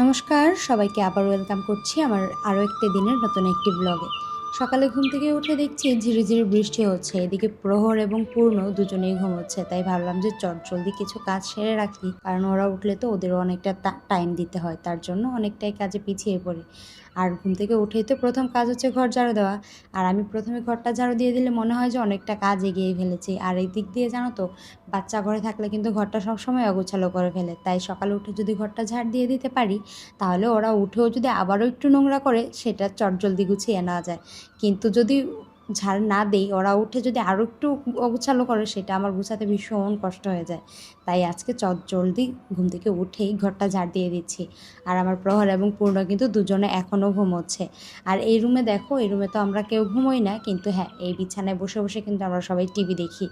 নমস্কার সবাইকে আবার ওয়েলকাম করছি আমার আরও একটি দিনের নতুন একটি ব্লগে। সকালে ঘুম থেকে উঠে দেখছি ঝিরিঝিরি বৃষ্টি হচ্ছে, এদিকে প্রহর এবং পূর্ণ দুজনেই ঘুমোচ্ছে। তাই ভাবলাম যে জলদি কিছু কাজ সেরে রাখি, কারণ ওরা উঠলে তো ওদেরও অনেকটা টাইম দিতে হয়, তার জন্য অনেকটাই কাজে পিছিয়ে পড়ি। আর ঘুম থেকে উঠেই তো প্রথম কাজ হচ্ছে ঘর ঝাড়ু দেওয়া। আর আমি প্রথমে ঘরটা ঝাড়ু দিয়ে দিলে মনে হয় যে অনেকটা কাজ এগিয়ে ফেলেছি। আর এই দিক দিয়ে জানো তো, বাচ্চা ঘরে থাকলে কিন্তু ঘরটা সবসময় অগোছালো করে ফেলে। তাই সকালে উঠে যদি ঘরটা ঝাড় দিয়ে দিতে পারি, তাহলে ওরা উঠেও যদি আবারও একটু নোংরা করে সেটা চটজলদি গুছিয়ে নেওয়া যায়। কিন্তু যদি ঝাড় না দেই, ওরা উঠে যদি আরও একটু অগোছালো করে, সেটা আমার গুছাতে ভীষণ কষ্ট হয়ে যায়। তাই আজকে চটজলদি ঘুম থেকে উঠেই ঘরটা ঝাড় দিয়ে দিচ্ছি। আর আমার প্রহর এবং পূর্ণ কিন্তু দুজনে এখনও ঘুমোচ্ছে। আর এই রুমে দেখো, এই রুমে তো আমরা কেউ ঘুমোই না, কিন্তু হ্যাঁ, এই বিছানায় বসে বসে কিন্তু আমরা সবাই টিভি দেখি।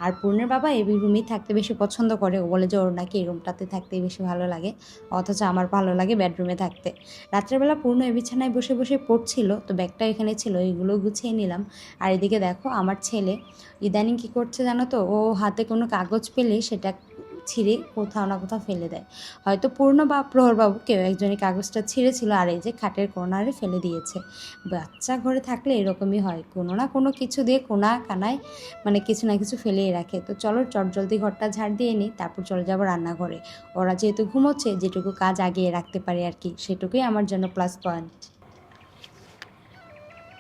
আর পূর্ণের বাবা এই রুমেই থাকতে বেশি পছন্দ করে, ও বলে যে ওর নাকি এই রুমটাতে থাকতেই বেশি ভালো লাগে, অথচ আমার ভালো লাগে বেডরুমে থাকতে। রাত্রেবেলা পূর্ণ এই বিছানায় বসে বসে পড়ছিল, তো ব্যাগটা এখানে ছিল, এইগুলো গুছিয়ে নিলাম। আর এদিকে দেখো আমার ছেলে ইদানিং কী করছে জানো তো, ও হাতে কোনো কাগজ পেলে সেটা ছিঁড়ে কোথাও না কোথাও ফেলে দেয়। হয়তো পূর্ণ বা প্রহরবাবু কেউ একজনই কাগজটা ছিঁড়েছিল, আর এই যে খাটের কোণারে ফেলে দিয়েছে। বাচ্চা ঘরে থাকলে এরকমই হয়, কোনো না কোনো কিছু দিয়ে কোনা কানায় মানে কিছু না কিছু ফেলেই রাখে। তো চলো চটজলদি ঘরটা ঝাড় দিয়ে নিই, তারপর চলে যাবো রান্নাঘরে। ওরা যেহেতু ঘুমোচ্ছে, যেটুকু কাজ আগিয়ে রাখতে পারি আর কি, সেটুকুই আমার জন্য প্লাস পয়েন্ট।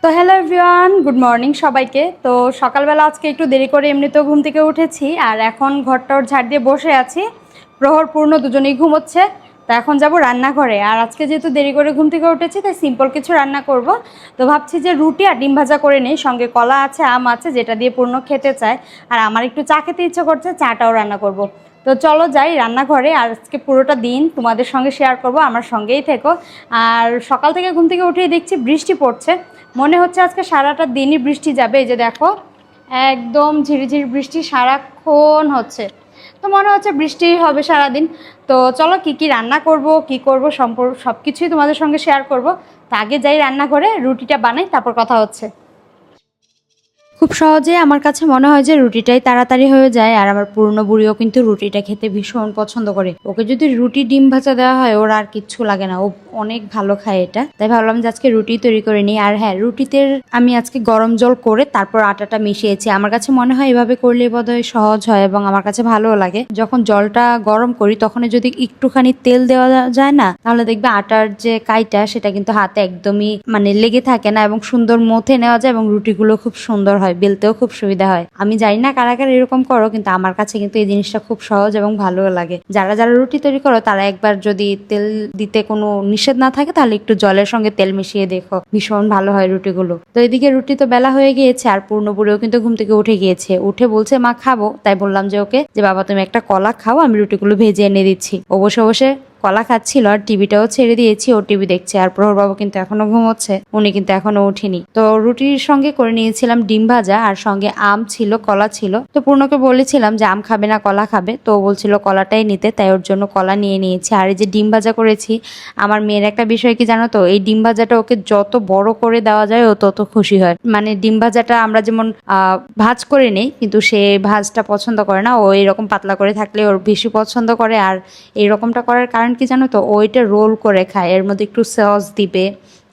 তো হ্যালো এভরিওয়ান, গুড মর্নিং সবাইকে। তো সকালবেলা আজকে একটু দেরি করে এমনিতেও ঘুম থেকে উঠেছি, আর এখন ঘরটা ওর ঝাড় দিয়ে বসে আছি। প্রহর পূর্ণ দুজনেই ঘুমোচ্ছে। তো এখন যাব রান্নাঘরে। আর আজকে যেহেতু দেরি করে ঘুম থেকে উঠেছি, তাই সিম্পল কিছু রান্না করব। তো ভাবছি যে রুটি আর ডিম ভাজা করে নেই, সঙ্গে কলা আছে, আম আছে, যেটা দিয়ে পূর্ণ খেতে চায়। আর আমার একটু চা খেতে ইচ্ছে করছে, চাটাও রান্না করব। তো চলো যাই রান্নাঘরে। আর আজকে পুরোটা দিন তোমাদের সঙ্গে শেয়ার করব, আমার সঙ্গেই থেকো। আর সকাল থেকে ঘুম থেকে উঠেই দেখছি বৃষ্টি পড়ছে, মনে হচ্ছে আজকে সারাটা দিনই বৃষ্টি যাবে। এই যে দেখো, একদম ঝিরিঝিরি বৃষ্টি সারাক্ষণ হচ্ছে। তো মনে হচ্ছে বৃষ্টি হবে সারাদিন। তো চলো কি কি রান্না করব, কি করব, সব কিছুই তোমাদের সঙ্গে শেয়ার করব। তো আগে যাই রান্নাঘরে, রুটিটা বানাই, তারপর কথা হচ্ছে। খুব সহজে আমার কাছে মনে হয় যে রুটিটাই তাড়াতাড়ি হয়ে যায়। আর আমার পুরনো বুড়িও কিন্তু রুটিটা খেতে ভীষণ পছন্দ করে, ওকে যদি রুটি ডিম ভাজা দেওয়া হয় ওর আর কিচ্ছু লাগে না, ও অনেক ভালো খায় এটা। তাই ভাবলাম যে আজকে রুটি তৈরি করে নিই। আর হ্যাঁ, রুটিতে আমি আজকে গরম জল করে তারপর আটাটা মিশিয়েছি। আমার কাছে মনে হয় এভাবে করলে বোধহয় সহজ হয় এবং আমার কাছে ভালোও লাগে। যখন জলটা গরম করি তখন যদি একটুখানি তেল দেওয়া যায় না, তাহলে দেখবে আটার যে কাইটা সেটা কিন্তু হাতে একদমই মানে লেগে থাকে না, এবং সুন্দর মথে নেওয়া যায় এবং রুটিগুলো খুব সুন্দর হয়, বেলতেও খুব সুবিধা হয়। আমি জানি না কারা কারা এরকম করো, কিন্তু আমার কাছে কিন্তু এই জিনিসটা খুব সহজ এবং ভালো লাগে। যারা যারা রুটি তৈরি করো তারা একবার যদি তেল দিতে কোনো নিষেধ না থাকে, তাহলে একটু জলের সঙ্গে তেল মিশিয়ে দেখো, ভীষণ ভালো হয় রুটিগুলো। তো এদিকে রুটি তো বেলা হয়ে গিয়েছে, আর পূর্ণবুড়িও কিন্তু ঘুম থেকে উঠে গিয়েছে। উঠে বলছে মা খাবো, তাই বললাম যে ওকে যে বাবা তুমি একটা কলা খাও, আমি রুটিগুলো ভেজে এনে দিচ্ছি। ও বসে বসে কলা খাচ্ছিল, আর টিভিটাও ছেড়ে দিয়েছি, ও টিভি দেখছে। আর প্রহরবাবু কিন্তু এখনো ঘুমোচ্ছে, উনি কিন্তু এখনো উঠিনি। তো রুটির সঙ্গে করে নিয়েছিলাম ডিম ভাজা, আর সঙ্গে আম ছিল, কলা ছিল। তো পূর্ণকে বলেছিলাম যে আম খাবে না কলা খাবে, তো বলছিল কলাটাই নিতে, তাই ওর জন্য কলা নিয়ে নিয়েছি। আর এই যে ডিম ভাজা করেছি, আমার মেয়ের একটা বিষয় কি জানো তো, এই ডিম ভাজাটা ওকে যত বড় করে দেওয়া যায় ও তত খুশি হয়। মানে ডিম ভাজাটা আমরা যেমন ভাজ করে নেই, কিন্তু সে ভাজটা পছন্দ করে না, ও এরকম পাতলা করে থাকলে ওর বেশি পছন্দ করে। আর এইরকমটা করার কারণ কি জানো তো, ওইটা রোল করে খায়, এর মধ্যে একটু সস দিবে,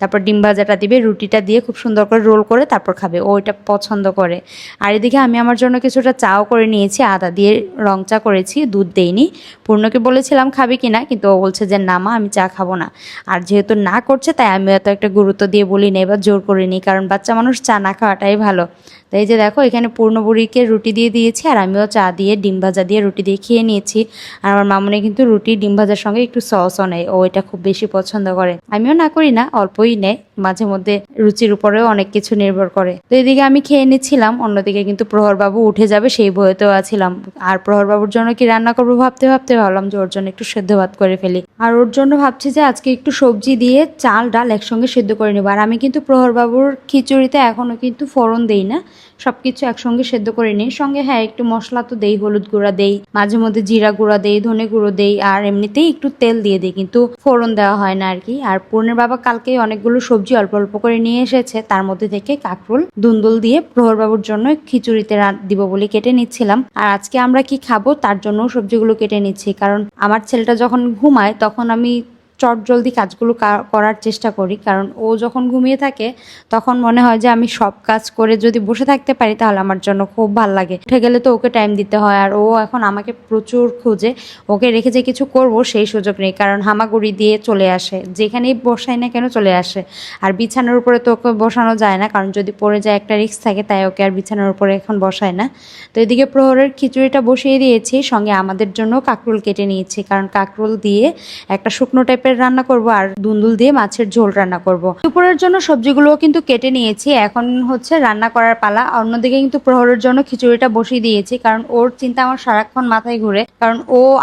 তারপর ডিম ভাজাটা দিবে, রুটিটা দিয়ে খুব সুন্দর করে রোল করে তারপর খাবে, ও এটা পছন্দ করে। আর এদিকে আমি আমার জন্য কিছুটা চাও করে নিয়েছি, আদা দিয়ে রং চা করেছি, দুধ দেইনি। পূর্ণকে বলেছিলাম খাবে কিনা, কিন্তু ও বলছে যে না মা, আমি চা খাবো না। আর যেহেতু না করছে, তাই আমি এত একটা গুরুত্ব দিয়ে বলি না, এবার জোর করে নিই, কারণ বাচ্চা মানুষ চা না খাওয়াটাই ভালো। তাই যে দেখো, এখানে পূর্ণবুড়িকে রুটি দিয়ে দিয়েছি, আর আমিও চা দিয়ে ডিম ভাজা দিয়ে রুটি দিয়ে খেয়ে নিয়েছি। আর আমার মামুনি কিন্তু রুটি ডিম ভাজার সঙ্গে একটু সসও নেয়, ও এটা খুব বেশি পছন্দ করে। আমিও না করি না, অল্পই নেয়, মাঝে মধ্যে রুচির উপরেও অনেক কিছু নির্ভর করে। তো এদিকে আমি খেয়ে নিচ্ছিলাম, অন্যদিকে কিন্তু প্রহরবাবু উঠে যাবে সেই ভয়েতেও আছিলাম। আর প্রহরবাবুর জন্য কি রান্না করবো ভাবতে ভাবতে ভাবলাম যে ওর জন্য একটু সেদ্ধ ভাত করে ফেলি। আর ওর জন্য ভাবছি যে আজকে একটু সবজি দিয়ে চাল ডাল একসঙ্গে সেদ্ধ করে নেবো। আর আমি কিন্তু প্রহরবাবুর খিচুড়িতে এখনো কিন্তু ফোড়ন দেই না, সবকিছু একসঙ্গে সেদ্ধ করে নিই। সঙ্গে হ্যাঁ, একটু মশলা তো দেই, হলুদ গুঁড়া দেই, মাঝে মধ্যে জিরা গুঁড়া দেই, ধনে গুঁড়ো দেই, আর এমনিতেই একটু তেল দিয়ে দিই, কিন্তু ফোড়ন দেওয়া হয় না আর কি। আর পূর্ণের বাবা কালকে অনেকগুলো সবজি অল্প অল্প করে নিয়ে এসেছে, তার মধ্যে থেকে কাঁকরোল দুন্দুল দিয়ে প্রহরবাবুর জন্য খিচুড়িতে দিব বলে কেটে নিচ্ছিলাম। আর আজকে আমরা কি খাবো তার জন্য সবজিগুলো কেটে নিচ্ছি, কারণ আমার ছেলেটা যখন ঘুমায় তখন আমি চটজলদি কাজগুলো করার চেষ্টা করি, কারণ ও যখন ঘুমিয়ে থাকে তখন মনে হয় যে আমি সব কাজ করে যদি বসে থাকতে পারি তাহলে আমার জন্য খুব ভালো লাগে। উঠে গেলে তো ওকে টাইম দিতে হয়, আর ও এখন আমাকে প্রচুর খুঁজে। ওকে রেখে যে কিছু করব সেই সুযোগ নেই, কারণ হামাগুড়ি দিয়ে চলে আসে, যেখানেই বসাই না কেন চলে আসে। আর বিছানার উপরে তো ওকে বসানো যায় না, কারণ যদি পড়ে যায় একটা রিস্ক থাকে, তাই ওকে আর বিছানার উপরে এখন বসায় না। তো এদিকে প্রহরের খিচুড়িটা বসিয়ে দিয়েছি, সঙ্গে আমাদের জন্য কাঁকরোল কেটে নিয়েছি, কারণ কাঁকরোল দিয়ে একটা শুকনো টাইপের রান্না করব আর দুন্দুল দিয়ে মাছের ঝোল রান্না করব। দুপুরের জন্য সবজিগুলোও কিন্তু কেটে নিয়েছি, এখন হচ্ছে রান্না করার পালা। অন্যদিকে কিন্তু প্রহরের জন্য খিচুড়িটা বসিয়ে দিয়েছি, কারণ ওর চিন্তা আমার সারাক্ষণ মাথায় ঘুরে। কারণ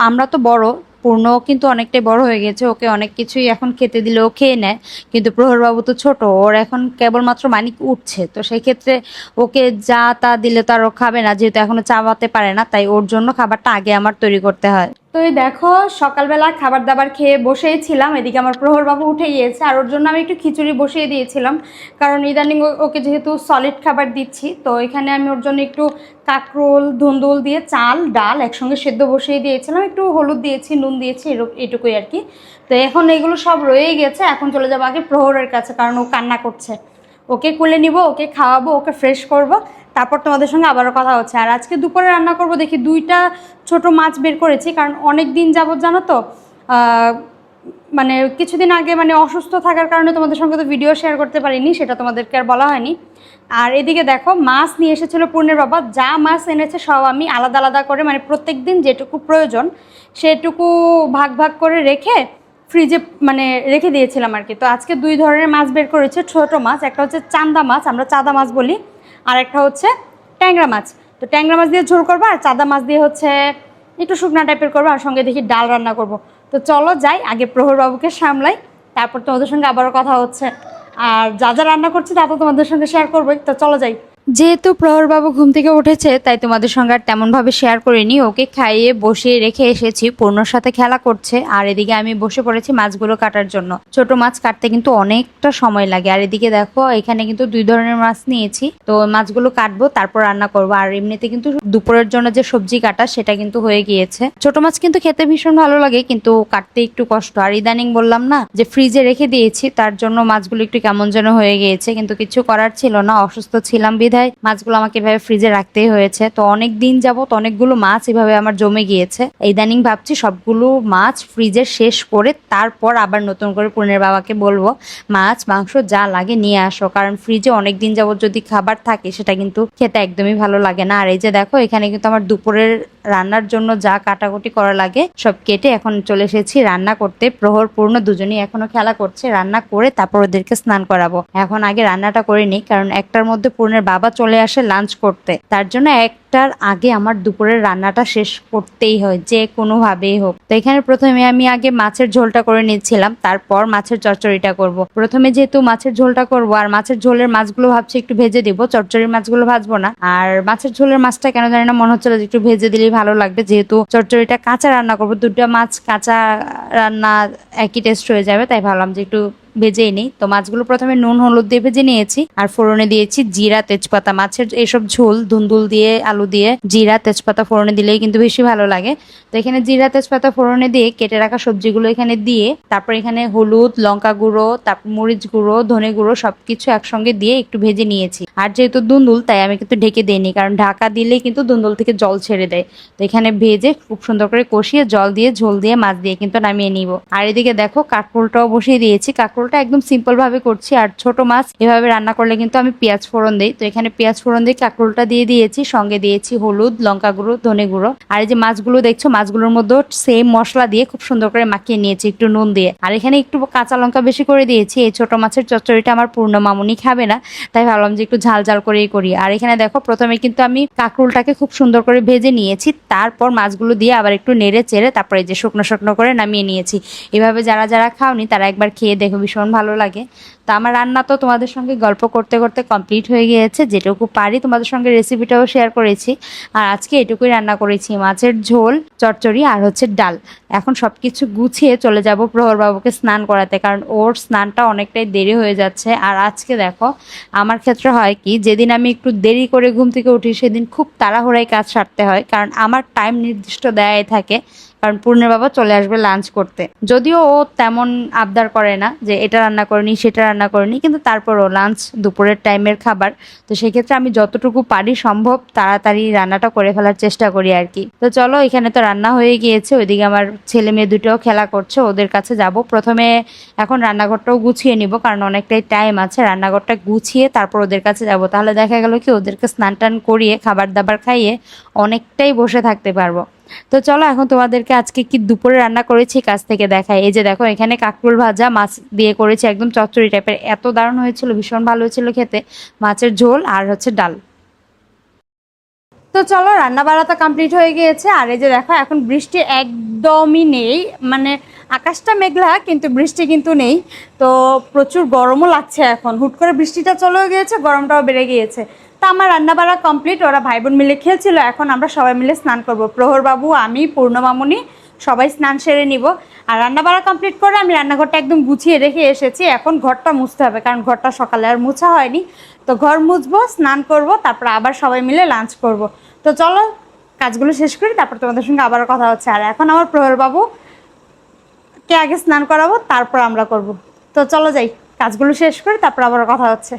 আমরা তো বড়, পূর্ণ কিন্তু অনেকটাই বড় হয়ে গেছে, ওকে অনেক কিছুই এখন খেতে দিলে ও খেয়ে নেয়, কিন্তু প্রহরবাবু তো ছোট, ওর এখন কেবলমাত্র মানিক উঠছে। তো সেই ক্ষেত্রে ওকে যা তা দিলে তো আর ও খাবে না, যেহেতু এখনো চাবাতে পারে না, তাই ওর জন্য খাবারটা আগে আমার তৈরি করতে হয়। তো এই দেখো সকালবেলা খাবার দাবার খেয়ে বসেই ছিলাম, এদিকে আমার প্রহরবাবু উঠে গিয়েছে, আর ওর জন্য আমি একটু খিচুড়ি বসিয়ে দিয়েছিলাম, কারণ ইদানিং ওকে যেহেতু সলিড খাবার দিচ্ছি। তো এখানে আমি ওর জন্য একটু কাঁকরোল ধুন্দুল দিয়ে চাল ডাল একসঙ্গে সেদ্ধ বসিয়ে দিয়েছিলাম, একটু হলুদ দিয়েছি, নুন দিয়েছি, এটুকুই আর কি। তো এখন এগুলো সব রয়েই গেছে, এখন চলে যাবো আগে প্রহরের কাছে, কারণ ও কান্না করছে। ওকে কুলে নিব, ওকে খাওয়াবো, ওকে ফ্রেশ করব, তারপর তোমাদের সঙ্গে আবারও কথা হচ্ছে। আর আজকে দুপুরে রান্না করব, দেখি 2টা ছোট মাছ বের করেছি, কারণ অনেক দিন যাবত জানো তো মানে কিছুদিন আগে মানে অসুস্থ থাকার কারণে তোমাদের সঙ্গে তো ভিডিও শেয়ার করতে পারিনি, সেটা তোমাদেরকে আর বলা হয়নি। আর এদিকে দেখো মাছ নিয়ে এসেছিল পূর্ণের বাবা, যা মাছ এনেছে সব আমি আলাদা আলাদা করে মানে প্রত্যেক দিন যেটুকু প্রয়োজন সেটুকু ভাগ ভাগ করে রেখে ফ্রিজে মানে রেখে দিয়েছিলাম আর কি। তো আজকে 2 ধরনের মাছ বের করেছে, ছোট মাছ, একটা হচ্ছে চান্দা মাছ, আমরা চাঁদা মাছ বলি, আর একটা হচ্ছে ট্যাংরা মাছ। তো ট্যাংরা মাছ দিয়ে ঝোল করবো, আর চাঁদা মাছ দিয়ে হচ্ছে একটু শুকনা টাইপের করবো, আর সঙ্গে দেখি ডাল রান্না করব। তো চলো যাই, আগে প্রহরবাবুকে সামলাই, তারপর তোমাদের সঙ্গে আবারও কথা হচ্ছে। আর যা যা রান্না করছি তা তো তোমাদের সঙ্গে শেয়ার করবোই। তো চলো যাই। যেহেতু প্রহরবাবু ঘুম থেকে উঠেছে, তাই তোমাদের সঙ্গে আর তেমনভাবে শেয়ার করিনি। ওকে খাইয়ে বসিয়ে রেখে এসেছি, পূর্ণর সাথে খেলা করছে, আর এদিকে আমি বসে পড়েছি মাছগুলো কাটার জন্য। ছোট মাছ কাটতে কিন্তু অনেকটা সময় লাগে। আর এদিকে দেখো এখানে কিন্তু 2 ধরনের মাছ নিয়েছি, তো মাছগুলো কাটবো তারপর রান্না করবো। আর এমনিতে কিন্তু দুপুরের জন্য যে সবজি কাটা সেটা কিন্তু হয়ে গিয়েছে। ছোট মাছ কিন্তু খেতে ভীষণ ভালো লাগে, কিন্তু কাটতে একটু কষ্ট। আর ইদানিং বললাম না যে ফ্রিজে রেখে দিয়েছি, তার জন্য মাছগুলো একটু কেমন যেন হয়ে গিয়েছে, কিন্তু কিছু করার ছিল না, অসুস্থ ছিলাম বিধায় মাছগুলো আমাকে এভাবে ফ্রিজে রাখতেই হয়েছে। তো অনেক দিন যাবত অনেকগুলো মাছ এভাবে আমার জমে গিয়েছে। ইদানিং ভাবছি সবগুলো মাছ ফ্রিজে শেষ করে তারপর আবার নতুন করে পূর্ণের বাবাকে বলবো মাছ মাংস যা লাগে নিয়ে আসো, কারণ ফ্রিজে অনেক দিন যাবত যদি খাবার থাকে সেটা কিন্তু খেতে একদমই ভালো লাগে না। আর এই যে দেখো এখানে কিন্তু আমার দুপুরের রান্নার জন্য যা কাটাকুটি করা লাগে সব কেটে এখন চলে এসেছি রান্না করতে। প্রহর পূর্ণ দুজনেই এখনো খেলা করছে, রান্না করে তারপর ওদেরকে স্নান করাবো। এখন আগে রান্নাটা করে নিই, কারণ 1টার মধ্যে পূর্ণের বাবা চলে আসে লাঞ্চ করতে, তার জন্য 1টার আগে আমার দুপুরের রান্নাটা শেষ করতেই হয় যে কোনোভাবেই হোক। তো এখানে প্রথমে আমি আগে মাছের ঝোলটা করে নিচ্ছিলাম, তারপর মাছের চচ্চড়িটা করব। প্রথমে যেহেতু মাছের ঝোলটা করব, আর মাছের ঝোলের মাছগুলো ভাবছি একটু ভেজে দিব, চচ্চড়ির মাছগুলো ভাজবো না। আর মাছের ঝোলের মাছটা কেন জানি না মনে হচ্ছিল যে একটু ভেজে দিলেই ভালো লাগবে, যেহেতু চচ্চড়িটা কাঁচা রান্না করবো, 2টা মাছ কাঁচা রান্না একই টেস্ট হয়ে যাবে, তাই ভাবলাম যে একটু ভেজেই নিই। তো মাছগুলো প্রথমে নুন হলুদ দিয়ে ভেজে নিয়েছি, আর ফোড়নে দিয়েছি জিরা তেজপাতা। মাছের এসব ঝোল ধুন্দুল দিয়ে আলু দিয়ে জিরা তেজপাতা ফোড়নে দিলেই কিন্তু বেশি ভালো লাগে। তো এখানে জিরা তেজপাতা ফোড়নে দিয়ে কেটে রাখা সবজিগুলো এখানে দিয়ে, তারপর এখানে হলুদ লঙ্কা গুঁড়ো, তারপর মরিচ গুঁড়ো ধনে গুঁড়ো সবকিছু একসঙ্গে দিয়ে একটু ভেজে নিয়েছি। আর যেহেতু দুন্দুল তাই আমি কিন্তু ঢেকে দিইনি, কারণ ঢাকা দিলেই কিন্তু দুন্দুল থেকে জল ছেড়ে দেয়। তো এখানে ভেজে খুব সুন্দর করে কষিয়ে জল দিয়ে ঝোল দিয়ে মাছ দিয়ে কিন্তু নামিয়ে নিব। আর এদিকে দেখো কাঁকরোলটাও বসিয়ে দিয়েছি, কাঁকরোলটা একদম সিম্পল ভাবে করছি। আর ছোট মাছ এভাবে রান্না করলে কিন্তু আমি পেঁয়াজ ফোড়ন দিই, তো এখানে পেঁয়াজ ফোড়ন দিয়ে কাঁকরোলটা দিয়ে দিয়েছি, সঙ্গে দিয়েছি হলুদ লঙ্কা গুঁড়ো ধনে গুঁড়ো। আর এই যে মাছগুলো দেখছো, মাছগুলোর মধ্যে সেম মশলা দিয়ে খুব সুন্দর করে মাখিয়ে নিয়েছি একটু নুন দিয়ে। আর এখানে একটু কাঁচা লঙ্কা বেশি করে দিয়েছি, এই ছোট মাছের চচ্চড়িটা আমার পূর্ণ মামুনি খাবে না, তাই ভাবলাম যে একটু ঝাল ঝাল করেই করি। আর এখানে দেখো প্রথমে কিন্তু আমি কাঁকরোলটাকে খুব সুন্দর করে ভেজে নিয়েছি, তারপর মাছগুলো দিয়ে আবার একটু নেড়ে চেড়ে তারপরে যে শুকনো শুকনো করে নামিয়ে নিয়েছি। এভাবে যারা যারা খাওনি তারা একবার খেয়ে দেখো, ভীষণ ভালো লাগে। তো আমার রান্না তো তোমাদের সঙ্গে গল্প করতে করতে কমপ্লিট হয়ে গিয়েছে, যেটুকু পারি তোমাদের সঙ্গে রেসিপিটাও শেয়ার করেছি। আর আজকে এটুকুই রান্না করেছি, মাছের ঝোল চচ্চড়ি আর হচ্ছে ডাল। এখন সবকিছু গুছিয়ে চলে যাব প্রহর বাবুকে স্নান করাতে, কারণ ওর স্নানটা অনেকটাই দেরি হয়ে যাচ্ছে। আর আজকে দেখো আমার ক্ষেত্রে হয় কি, যেদিন আমি একটু দেরি করে ঘুম থেকে উঠি সেদিন খুব তাড়াহুড়ায় কাজ সারতে হয়, কারণ আমার টাইম নির্দিষ্ট দেয়াই থাকে, কারণ পূর্ণের বাবা চলে আসবে লাঞ্চ করতে। যদিও ও তেমন আবদার করে না যে এটা রান্না করিনি সেটা রান্না করিনি, কিন্তু তারপরও লাঞ্চ দুপুরের টাইমের খাবার, তো সেক্ষেত্রে আমি যতটুকু পারি সম্ভব তাড়াতাড়ি রান্নাটা করে ফেলার চেষ্টা করি আর কি। তো চলো, এখানে তো রান্না হয়ে গিয়েছে, ওইদিকে আমার ছেলে মেয়ে দুটোও খেলা করছে, ওদের কাছে যাব। প্রথমে এখন রান্নাঘরটাও গুছিয়ে নিব, কারণ অনেকটাই টাইম আছে। রান্নাঘরটা গুছিয়ে তারপর ওদের কাছে যাব, তাহলে দেখা গেল কি ওদেরকে স্নান টান করিয়ে খাবার দাবার খাইয়ে অনেকটাই বসে থাকতে পারবো। তো চলো, এখন তোমাদেরকে আজকে কি দুপুরে রান্না করেছি কাছ থেকে দেখাই। এই যে দেখো, এখানে কাঁকরোল ভাজা মাছ দিয়ে করেছি, একদম চচ্চড়ি টাইপের, এত দারুণ হয়েছিল, ভীষণ ভালো হয়েছিল খেতে। মাছের ঝোল আর হচ্ছে ডাল। তো চলো, রান্না বাড়া তো কমপ্লিট হয়ে গিয়েছে। আর এই যে দেখো, এখন বৃষ্টি একদমই নেই, মানে আকাশটা মেঘলা কিন্তু বৃষ্টি কিন্তু নেই। তো প্রচুর গরমও লাগছে এখন, হুট করে বৃষ্টিটা চলেও গিয়েছে, গরমটাও বেড়ে গিয়েছে। তো আমার রান্না বাড়া কমপ্লিট, ওরা ভাই বোন মিলে খেলছিল, এখন আমরা সবাই মিলে স্নান করব। প্রহর বাবু, আমি, পূর্ণমামুনি সবাই স্নান সেরে নিব। আর রান্না বাড়া কমপ্লিট করে আমি রান্নাঘরটা একদম গুছিয়ে রেখে এসেছি। এখন ঘরটা মুছতে হবে, কারণ ঘরটা সকালে আর মুছা হয়নি। তো ঘর মুছবো, স্নান করব, তারপর আবার সবাই মিলে লাঞ্চ করব। তো চলো, কাজগুলো শেষ করি, তারপর তোমাদের সঙ্গে আবারও কথা হচ্ছে। আর এখন আমার প্রহর বাবু কে আগে স্নান করাবো, তারপর আমরা করব। তো চলো যাই, কাজগুলো শেষ করি, তারপর আবারও কথা হচ্ছে।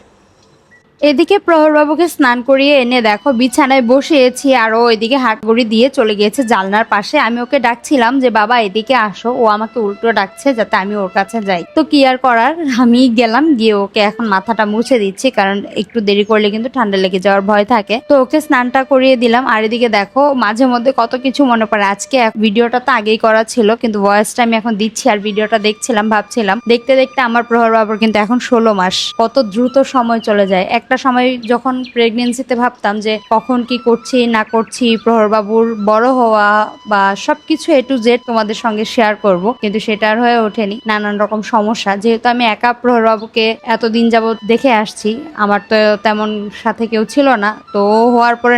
এদিকে প্রহরবাবুকে স্নান করিয়ে এনে দেখো বিছানায় বসিয়েছি, আর ও এদিকে হাতগড়ি দিয়ে চলে গিয়েছে জানলার পাশে। আমি ওকে ডাকছিলাম যে বাবা এদিকে আসো, ও আমাকে উল্টো ডাকছে যাতে আমি ওর কাছে যাই। তো কি আর করার, আমি গেলাম, গিয়ে ওকে এখন মাথাটা মুছে দিচ্ছি, কারণ একটু দেরি করলে কিন্তু ঠান্ডা লেগে যাওয়ার ভয় থাকে। তো ওকে স্নানটা করিয়ে দিলাম। আর এদিকে দেখো, মাঝে মধ্যে কত কিছু মনে পড়ে। আজকে ভিডিওটা তো আগেই করা ছিল, কিন্তু ভয়েসটা আমি এখন দিচ্ছি, আর ভিডিওটা দেখছিলাম, ভাবছিলাম দেখতে দেখতে আমার প্রহরবাবুর কিন্তু এখন 16 মাস, কত দ্রুত সময় চলে যায়। একটা সময় যখন প্রেগনেন্সিতে ভাবতাম যে কখন কি করছি না করছি, প্রহরবাবুর বড় হওয়া বা সবকিছু A to Z তোমাদের সঙ্গে শেয়ার করব, কিন্তু সেটা আর হয়ে ওঠেনি। নানান রকম সমস্যা, যেহেতু আমি একা প্রহরবাবুকে এতদিন যাবত দেখে আসছি, আমার তো তেমন সাথে কেউ ছিল না। তো হওয়ার পরে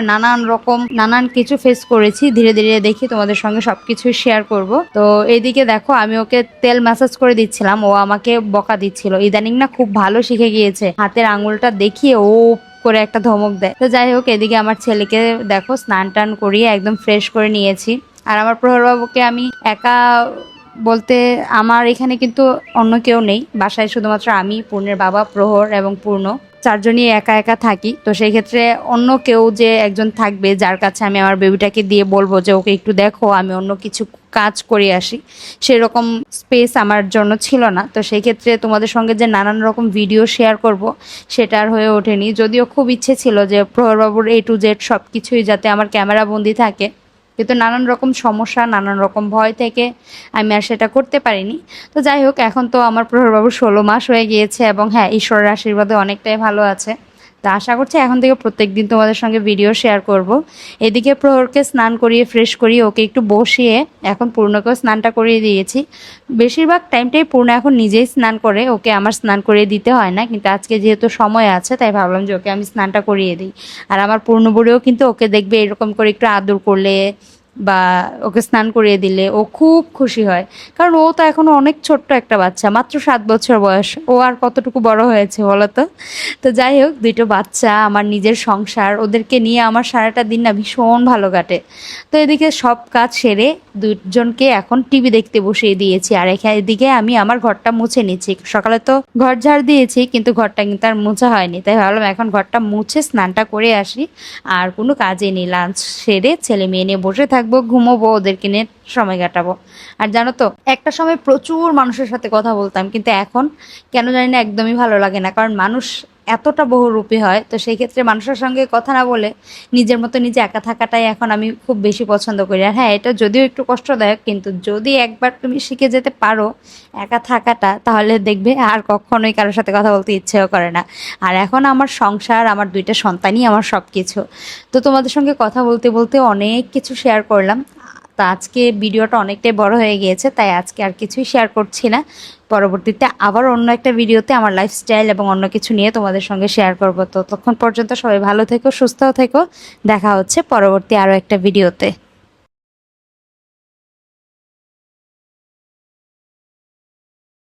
নানান কিছু ফেস করেছি। ধীরে ধীরে দেখি তোমাদের সঙ্গে সবকিছুই শেয়ার করব। তো এইদিকে দেখো, আমি ওকে তেল ম্যাসাজ করে দিচ্ছিলাম, ও আমাকে বকা দিচ্ছিল। ইদানিং না খুব ভালো শিখে গিয়েছে, হাতের আঙুলটা দেখিয়ে ও করে একটা ধমক দেয়। তো যাই হোক, এদিকে আমার ছেলেকে দেখো স্নান টান করিয়ে একদম ফ্রেশ করে নিয়েছি। আর আমার প্রহরবাবুকে আমি একা বলতে, আমার এখানে কিন্তু অন্য কেউ নেই বাসায়, শুধুমাত্র আমি, পূর্ণের বাবা, প্রহর এবং পূর্ণ, চারজনই একা একা থাকি। তো সেই ক্ষেত্রে অন্য কেউ যে একজন থাকবে যার কাছে আমি আমার বেবিটাকে দিয়ে বলবো যে ওকে একটু দেখো, আমি অন্য কিছু কাজ করে আসি, সেরকম স্পেস আমার জন্য ছিল না। তো সেই ক্ষেত্রে তোমাদের সঙ্গে যে নানান রকম ভিডিও শেয়ার করব, সেটা আর হয়ে ওঠেনি। যদিও খুব ইচ্ছে ছিল যে প্রহরবাবুর A to Z সব কিছুই যাতে আমার ক্যামেরা বন্দি থাকে, কিন্তু নানান রকম সমস্যা, নানান রকম ভয় থেকে আমি আর সেটা করতে পারিনি। তো যাই হোক, এখন তো আমার প্রহরবাবু 16 মাস হয়ে গিয়েছে, এবং হ্যাঁ, ঈশ্বরের আশীর্বাদে অনেকটাই ভালো আছে। তো আশা করছি এখন থেকে প্রত্যেকদিন তোমাদের সঙ্গে ভিডিও শেয়ার করব। এদিকে প্রহরকে স্নান করিয়ে ফ্রেশ করিয়ে ওকে একটু বসিয়ে এখন পূর্ণকেও স্নানটা করিয়ে দিয়েছি। বেশিরভাগ টাইমটাই পূর্ণ এখন নিজেই স্নান করে, ওকে আমার স্নান করিয়ে দিতে হয় না, কিন্তু আজকে যেহেতু সময় আছে তাই ভাবলাম যে ওকে আমি স্নানটা করিয়ে দিই। আর আমার পূর্ণ বুড়িও কিন্তু ওকে দেখবে এরকম করে একটু আদর করলে বা ওকে স্নান করিয়ে দিলে ও খুব খুশি হয়, কারণ ও তো এখনো অনেক ছোট্ট একটা বাচ্চা, মাত্র 7 বছর বয়স। ও আর কতটুকু বড় হয়েছে বলো তো। তো যাই হোক, দুটো বাচ্চা, আমার নিজের সংসার, ওদেরকে নিয়ে আমার সারাটা দিন না ভীষণ ভালো কাটে। তো এদিকে সব কাজ সেরে দুজনকে এখন টিভি দেখতে বসিয়ে দিয়েছি, আর এদিকে আমি আমার ঘরটা মুছে নিচ্ছি। সকালে তো ঘর ঝাড় দিয়েছি, কিন্তু ঘরটা কিন্তু আর মুছা হয়নি, তাই ভাবলাম এখন ঘরটা মুছে স্নানটা করে আসি। আর কোনো কাজে নেই, লাঞ্চ সেরে ছেলে মেয়ে নিয়ে বসে থাকবো, ঘুমোবো, ওদেরকে নিয়ে সময় কাটাবো। আর জানো তো, একটা সময় প্রচুর মানুষের সাথে কথা বলতাম, কিন্তু এখন কেন জানি না একদমই ভালো লাগে না, কারণ মানুষ এতটা বহুরূপী হয়। তো সেই ক্ষেত্রে মানুষের সঙ্গে কথা না বলে নিজের মতো নিজে একা থাকাটাই এখন আমি খুব বেশি পছন্দ করি। আর হ্যাঁ, এটা যদিও একটু কষ্টদায়ক, কিন্তু যদি একবার তুমি শিখে যেতে পারো একা থাকাটা, তাহলে দেখবে আর কখনোই কারোর সাথে কথা বলতে ইচ্ছেও করে না। আর এখন আমার সংসার, আমার 2টা সন্তানই আমার সব কিছু। তো তোমাদের সঙ্গে কথা বলতে বলতে অনেক কিছু শেয়ার করলাম। তো আজকে ভিডিওটা অনেকটাই বড় হয়ে গিয়েছে, তাই আজকে আর কিছুই শেয়ার করছি না। পরবর্তীতে আবার অন্য একটা ভিডিওতে আমার লাইফস্টাইল এবং অন্য কিছু নিয়ে তোমাদের সঙ্গে শেয়ার করবো। তো ততক্ষণ পর্যন্ত সবাই ভালো থেকো, সুস্থ থেকো। দেখা হচ্ছে পরবর্তী আরও একটা ভিডিওতে।